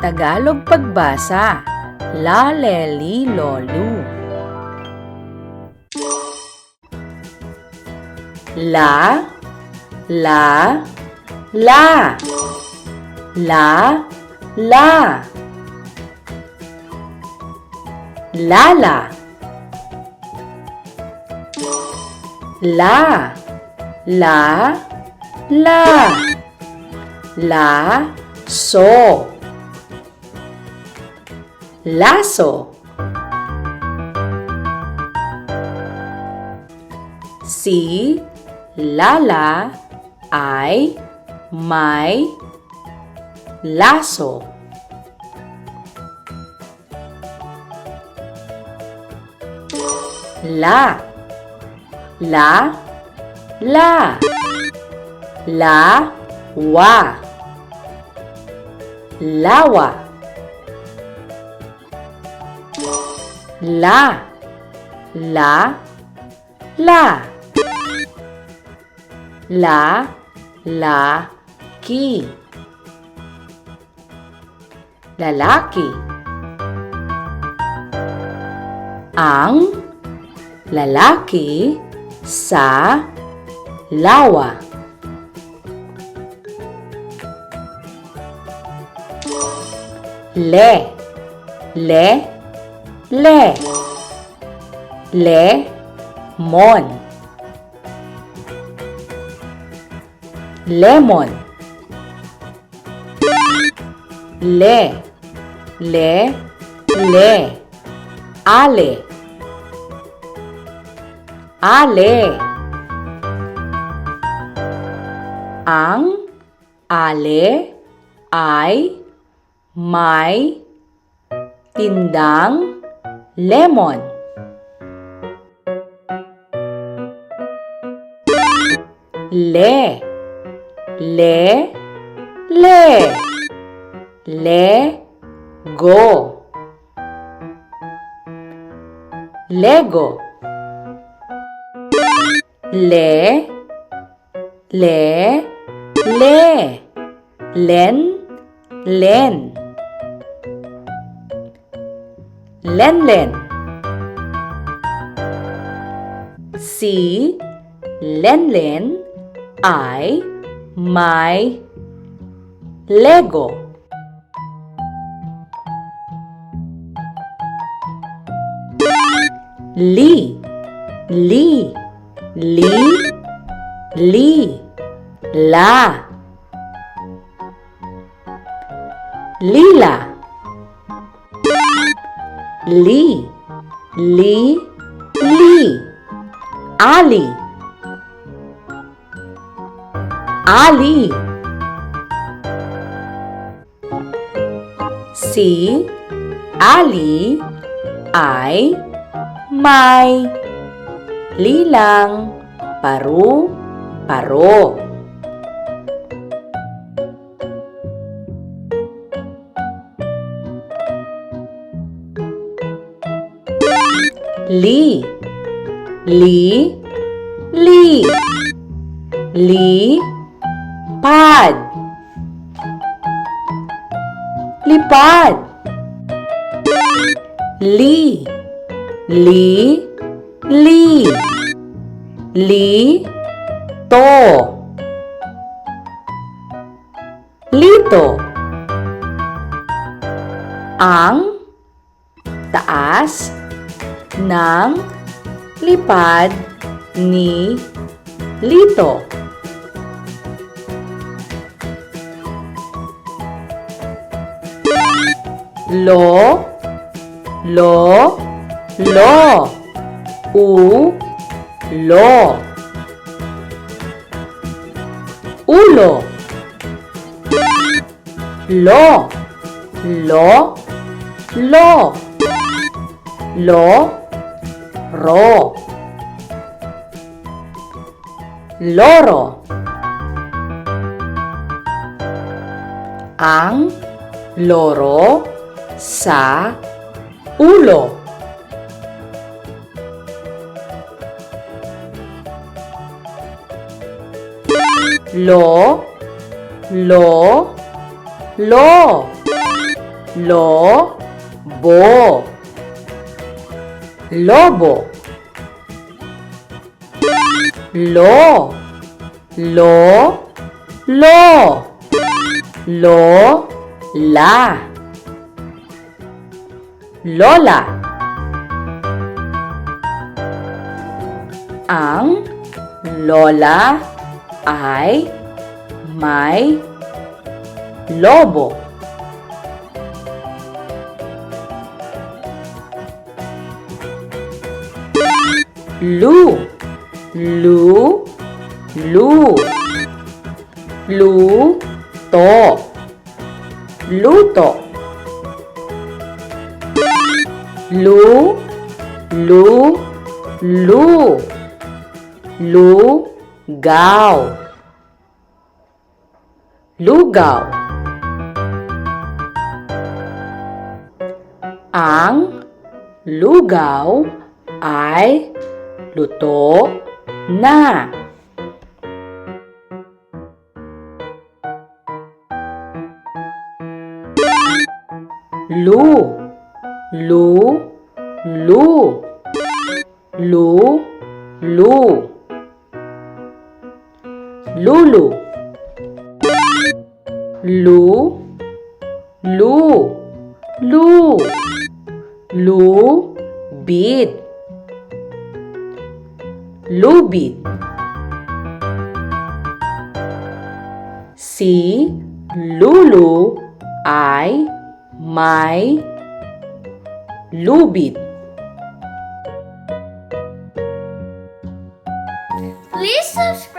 Tagalog Pagbasa, La Leli Lolu. La, la, la. La, la. Lala. La, la, la. La, so. Laso. Si Lala ay may laso. La, la, la. La, wa. Lawa. La, la, la. La, la, ki. Lalaki. Ang lalaki sa lawa. Le, le, le. Lemon. Lemon. Le, le, le. Ale. Ale. Ang ale ay may tindang lemon. Le, le, le. Lego. Lego. Le, le, le. Len, len. Len, len. Si Len, len ay may Lego. Li, li, li, li. La, lila. Li, li, li. Ali. Ali. Si Ali ay may lilang paru-paro. Li, li, li. Lipad. Lipad. Li, li, li. Lito. Lito. Ang taas ng lipad ni Lito. Lo, lo, lo. Ulo. Ulo. Lo, lo, lo. Loro. Loro. Ang loro sa ulo. Lo, lo, lo. Lobo. Lobo. Lo. Lola. Lola. Ang lola ay may lobo. Luto. Lugaw. Ang lugaw ay luto na. Lulu. Lubid. Si Lulu ay may lubid. Please subscribe.